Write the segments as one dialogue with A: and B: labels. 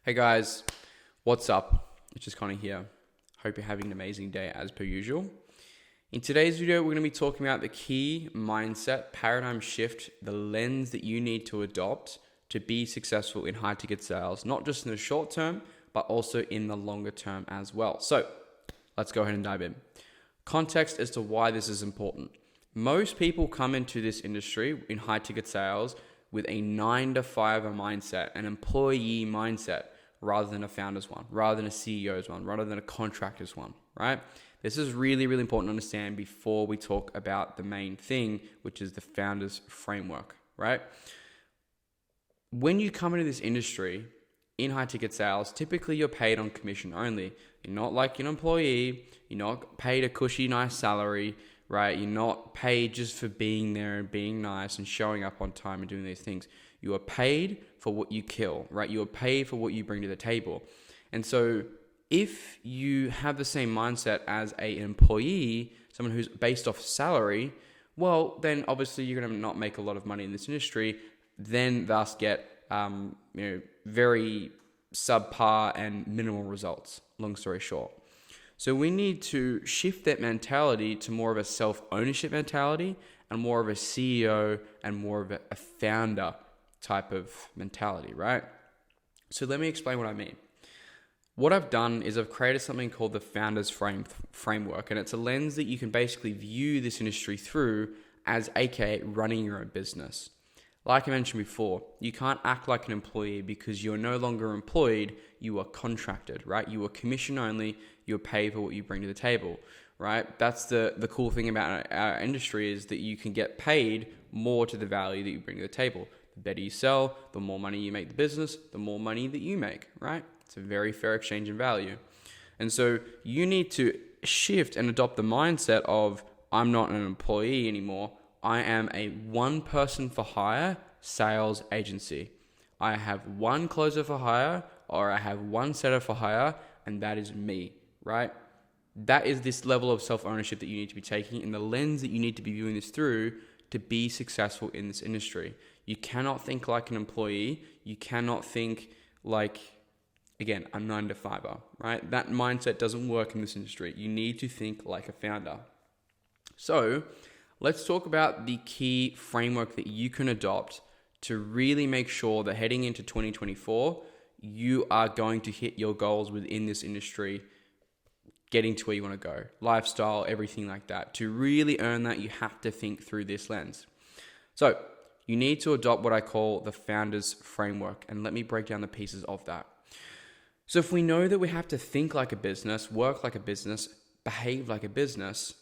A: Hey guys, what's up? It's just Connie here. Hope you're having an amazing day as per usual. In today's video, we're going to be talking about the key mindset paradigm shift, the lens that you need to adopt to be successful in high ticket sales, not just in the short term, but also in the longer term as well. So let's go ahead and dive in. Context as to why this is important. Most people come into this industry in high ticket sales with a 9 to 5 mindset, an employee mindset, rather than a founder's one, rather than a CEO's one, rather than a contractor's one, right? This is really, really important to understand before we talk about the main thing, which is the founder's framework, right? When you come into this industry in high ticket sales, typically you're paid on commission only. You're not like an employee, you're not paid a cushy, nice salary, right? You're not paid just for being there and being nice and showing up on time and doing these things. You are paid for what you kill, right? You are paid for what you bring to the table. And so if you have the same mindset as an employee, someone who's based off salary, well, then obviously you're going to not make a lot of money in this industry, then thus get very subpar and minimal results, long story short. So we need to shift that mentality to more of a self-ownership mentality and more of a CEO and more of a founder type of mentality, right? So let me explain what I mean. What I've done is I've created something called the Founder's Framework, and it's a lens that you can basically view this industry through as AKA running your own business. Like I mentioned before, you can't act like an employee because you're no longer employed, you are contracted, right? You are commission only, you're paid for what you bring to the table, right? That's the cool thing about our industry is that you can get paid more to the value that you bring to the table. The better you sell, the more money you make the business, the more money that you make, right? It's a very fair exchange in value. And so you need to shift and adopt the mindset of, I'm not an employee anymore. I am a one person for hire sales agency. I have one closer for hire, or I have one setter for hire, and that is me, right? That is this level of self-ownership that you need to be taking and the lens that you need to be viewing this through to be successful in this industry. You cannot think like an employee. You cannot think like, again, a 9 to 5er, right? That mindset doesn't work in this industry. You need to think like a founder. So let's talk about the key framework that you can adopt to really make sure that heading into 2024, you are going to hit your goals within this industry, getting to where you want to go, lifestyle, everything like that. To really earn that, you have to think through this lens. So you need to adopt what I call the Founder's Framework, and let me break down the pieces of that. So if we know that we have to think like a business, work like a business, behave like a business,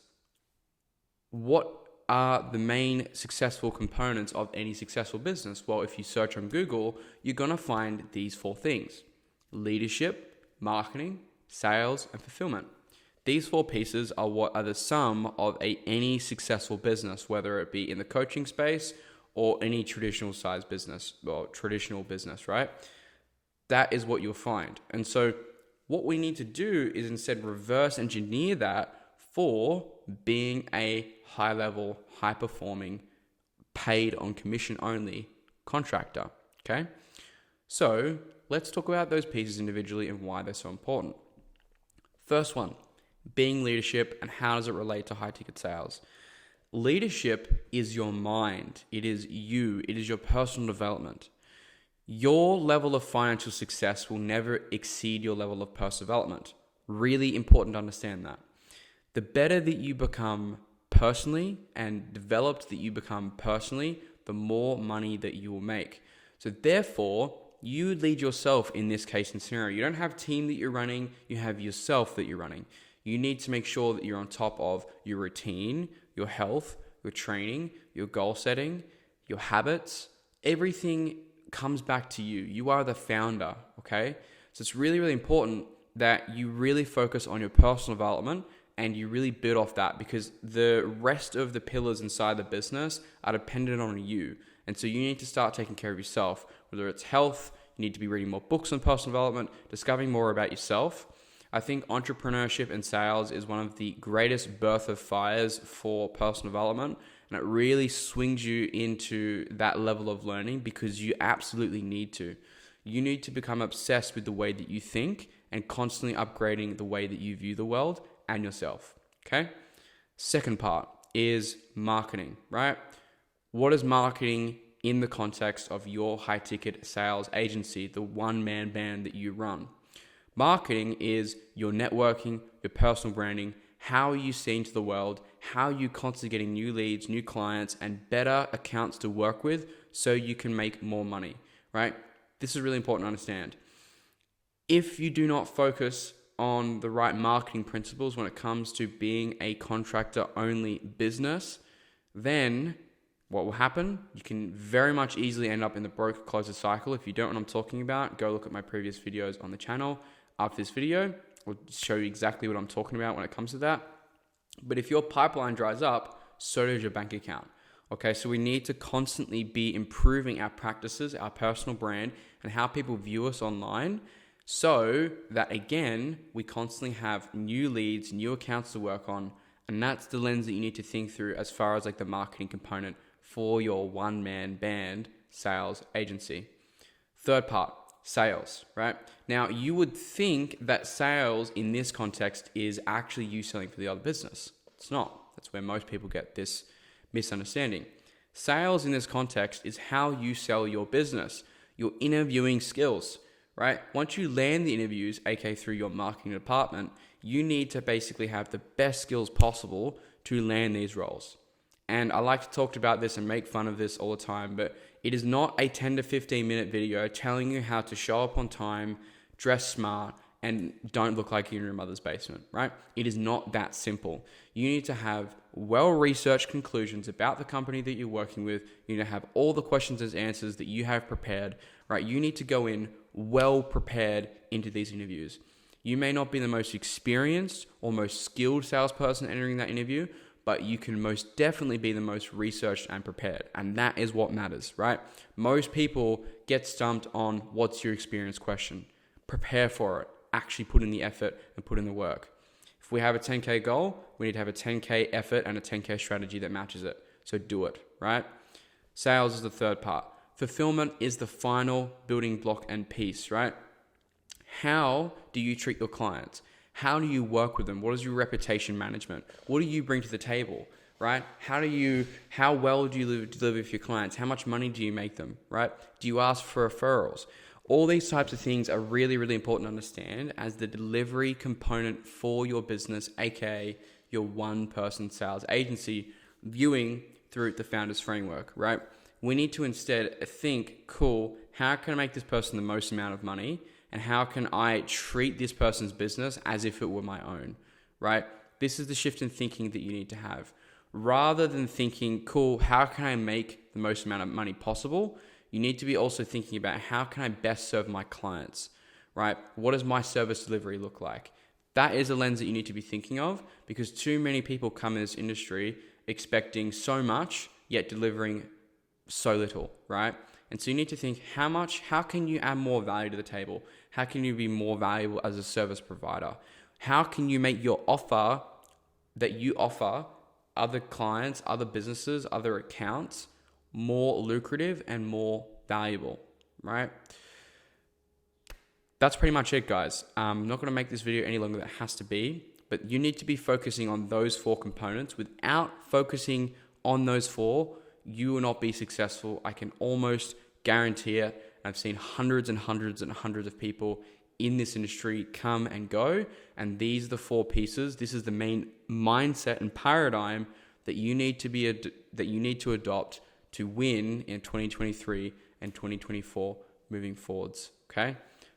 A: what are the main successful components of any successful business? Well, if you search on Google, you're going to find these 4 things: leadership, marketing, sales, and fulfillment. These 4 pieces are what are the sum of any successful business, whether it be in the coaching space or any traditional size business or traditional business, right? That is what you'll find. And so what we need to do is instead reverse engineer that for being a high level, high performing, paid on commission only contractor. Okay. So let's talk about those pieces individually and why they're so important. First one, being leadership and how does it relate to high ticket sales? Leadership is your mind. It is you. It is your personal development. Your level of financial success will never exceed your level of personal development. Really important to understand that. The better that you become personally and developed that you become personally, the more money that you will make. So therefore, you lead yourself in this case and scenario. You don't have a team that you're running, you have yourself that you're running. You need to make sure that you're on top of your routine, your health, your training, your goal setting, your habits. Everything comes back to you. You are the founder, okay? So it's really, really important that you really focus on your personal development and you really build off that, because the rest of the pillars inside the business are dependent on you. And so you need to start taking care of yourself, whether it's health, you need to be reading more books on personal development, discovering more about yourself. I think entrepreneurship and sales is one of the greatest birth of fires for personal development. And it really swings you into that level of learning because you absolutely need to. You need to become obsessed with the way that you think and constantly upgrading the way that you view the world and yourself. Okay. Second part is marketing, right? What is marketing in the context of your high ticket sales agency, the one-man band that you run? Marketing is your networking, your personal branding, how are you seen to the world, how are you constantly getting new leads, new clients, and better accounts to work with so you can make more money, right? This is really important to understand. If you do not focus on the right marketing principles when it comes to being a contractor-only business, then what will happen? You can very much easily end up in the broker-closer cycle. If you don't know what I'm talking about, go look at my previous videos on the channel. After this video, I'll show you exactly what I'm talking about when it comes to that. But if your pipeline dries up, so does your bank account. Okay, so we need to constantly be improving our practices, our personal brand, and how people view us online, so that again, we constantly have new leads, new accounts to work on. And that's the lens that you need to think through as far as like the marketing component for your one-man band sales agency. Third part, sales, right? Now, you would think that sales in this context is actually you selling for the other business. It's not. That's where most people get this misunderstanding. Sales in this context is how you sell your business, your interviewing skills, right? Once you land the interviews, aka through your marketing department, you need to basically have the best skills possible to land these roles. And I like to talk about this and make fun of this all the time, but it is not a 10 to 15 minute video telling you how to show up on time, dress smart, and don't look like you're in your mother's basement, right? It is not that simple. You need to have well-researched conclusions about the company that you're working with. You need to have all the questions and answers that you have prepared, right? You need to go in well prepared into these interviews. You may not be the most experienced or most skilled salesperson entering that interview, but you can most definitely be the most researched and prepared. And that is what matters, right? Most people get stumped on what's your experience question. Prepare for it. Actually put in the effort and put in the work. If we have a 10K goal, we need to have a 10K effort and a 10K strategy that matches it. So do it, right? Sales is the third part. Fulfillment is the final building block and piece, right? How do you treat your clients? How do you work with them? What is your reputation management? What do you bring to the table, right? How well do you deliver with your clients? How much money do you make them, right? Do you ask for referrals? All these types of things are really, really important to understand as the delivery component for your business, aka your one-person sales agency, viewing through the founder's framework, right? We need to instead think, cool, how can I make this person the most amount of money? And how can I treat this person's business as if it were my own, right? This is the shift in thinking that you need to have. Rather than thinking, cool, how can I make the most amount of money possible? You need to be also thinking about how can I best serve my clients, right? What does my service delivery look like? That is a lens that you need to be thinking of, because too many people come in this industry expecting so much, yet delivering so little, right? And so you need to think how can you add more value to the table? How can you be more valuable as a service provider? How can you make your offer that you offer other clients, other businesses, other accounts more lucrative and more valuable, right? That's pretty much it, guys. I'm not going to make this video any longer than it has to be, but you need to be focusing on those four components. Without focusing on those four, you will not be successful. I can almost guarantee it. I've seen hundreds and hundreds and hundreds of people in this industry come and go, and these are the four pieces. This is the main mindset and paradigm that you need to adopt to win in 2023 and 2024 moving forwards. Okay.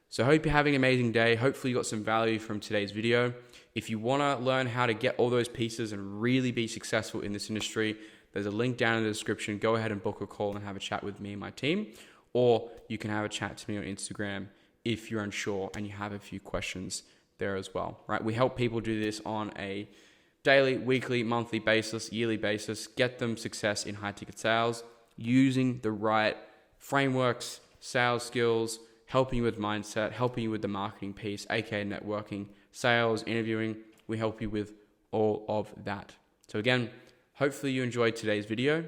A: So I hope you're having an amazing day. Hopefully you got some value from today's video. If you want to learn how to get all those pieces and really be successful in this industry, there's a link down in the description. Go ahead and book a call and have a chat with me and my team, or you can have a chat to me on Instagram if you're unsure and you have a few questions there as well, right? We help people do this on a daily, weekly, monthly basis, yearly basis, get them success in high ticket sales using the right frameworks, sales skills, helping you with mindset, helping you with the marketing piece, aka networking, sales, interviewing. We help you with all of that. So again, hopefully you enjoyed today's video,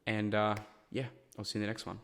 A: and yeah, I'll see you in the next one.